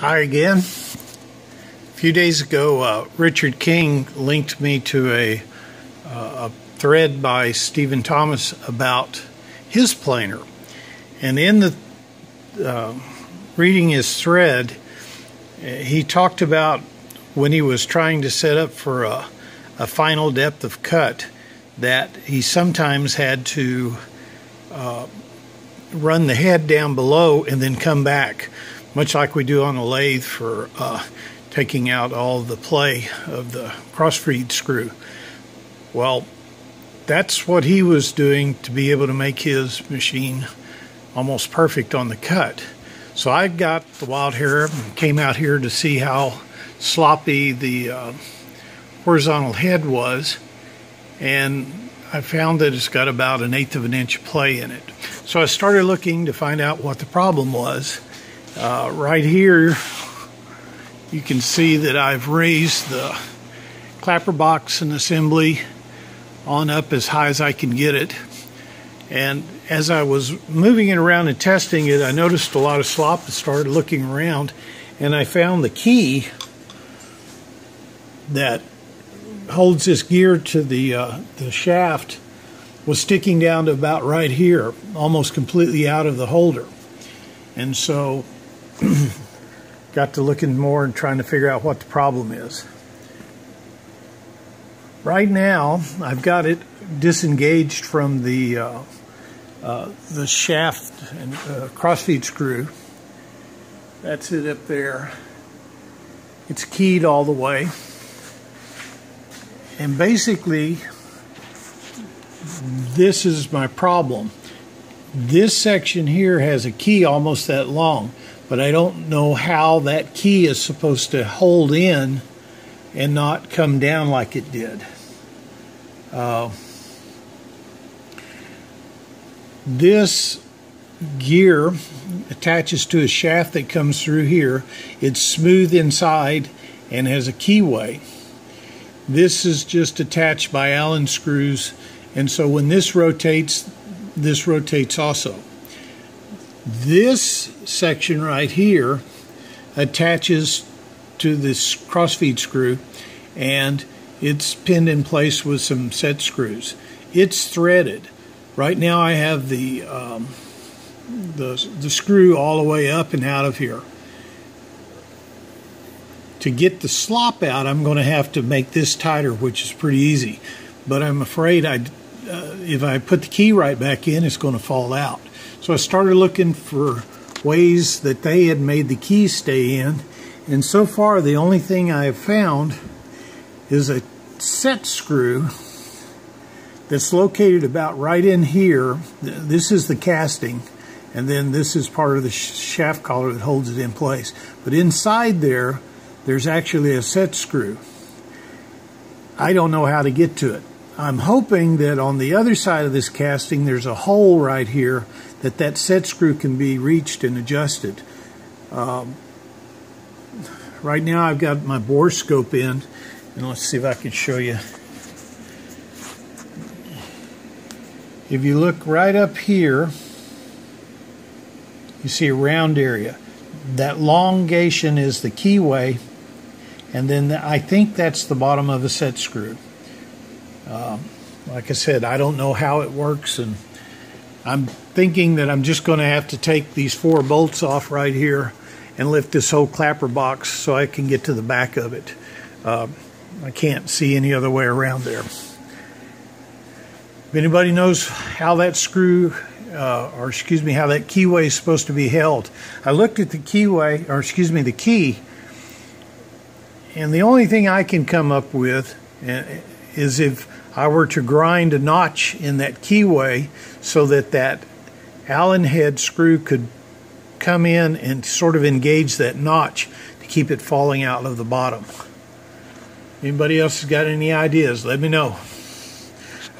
Hi again. A few days ago, Richard King linked me to a thread by Stephen Thomas about his planer. And in the reading his thread, he talked about when he was trying to set up for a final depth of cut that he sometimes had to run the head down below and then come back, much like we do on a lathe for taking out all the play of the cross-feed screw. Well, that's what he was doing to be able to make his machine almost perfect on the cut. So I got the Wild Hair and came out here to see how sloppy the horizontal head was, and I found that it's got about 1/8 of an inch of play in it. So I started looking to find out what the problem was. Right here you can see that I've raised the clapper box and assembly on up as high as I can get it, and as I was moving it around and testing it, I noticed a lot of slop and started looking around, and I found the key that holds this gear to the shaft was sticking down to about right here, almost completely out of the holder. And so got to looking more and trying to figure out what the problem is. Right now I've got it disengaged from the shaft and crossfeed screw. That's it up there. It's keyed all the way. And basically, this is my problem. This section here has a key almost that long, but I don't know how that key is supposed to hold in and not come down like it did. This gear attaches to a shaft that comes through here. It's smooth inside and has a keyway. This is just attached by Allen screws, and so when this rotates also. This section right here attaches to this crossfeed screw, and it's pinned in place with some set screws. It's threaded. Right now I have the screw all the way up and out of here. To get the slop out, I'm going to have to make this tighter, which is pretty easy. But I'm afraid if I put the key right back in, it's going to fall out. So I started looking for ways that they had made the key stay in. And so far, the only thing I have found is a set screw that's located about right in here. This is the casting, and then this is part of the shaft collar that holds it in place. But inside there's actually a set screw. I don't know how to get to it. I'm hoping that on the other side of this casting there's a hole right here that set screw can be reached and adjusted. Right now I've got my bore scope in, and let's see if I can show you. If you look right up here, you see a round area. That elongation is the keyway, and then I think that's the bottom of a set screw. Like I said, I don't know how it works, and I'm thinking that I'm just going to have to take these 4 bolts off right here and lift this whole clapper box so I can get to the back of it. I can't see any other way around there. If anybody knows how that screw, how that keyway is supposed to be held. I looked at the keyway, the key, and the only thing I can come up with is if I were to grind a notch in that keyway so that Allen head screw could come in and sort of engage that notch to keep it falling out of the bottom. Anybody else has got any ideas? Let me know.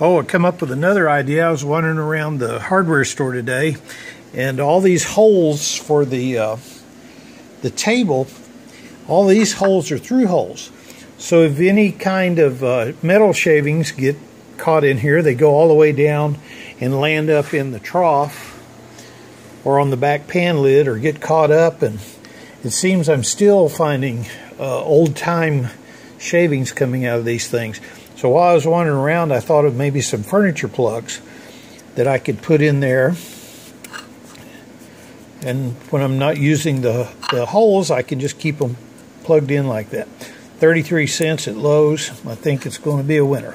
Oh, I come up with another idea. I was wandering around the hardware store today, and all these holes for the table, all these holes are through holes. So if any kind of metal shavings get caught in here, they go all the way down and land up in the trough or on the back pan lid, or get caught up and it seems I'm still finding old-time shavings coming out of these things. So while I was wandering around, I thought of maybe some furniture plugs that I could put in there. And when I'm not using the holes, I can just keep them plugged in like that. 33 cents at Lowe's. I think it's going to be a winner.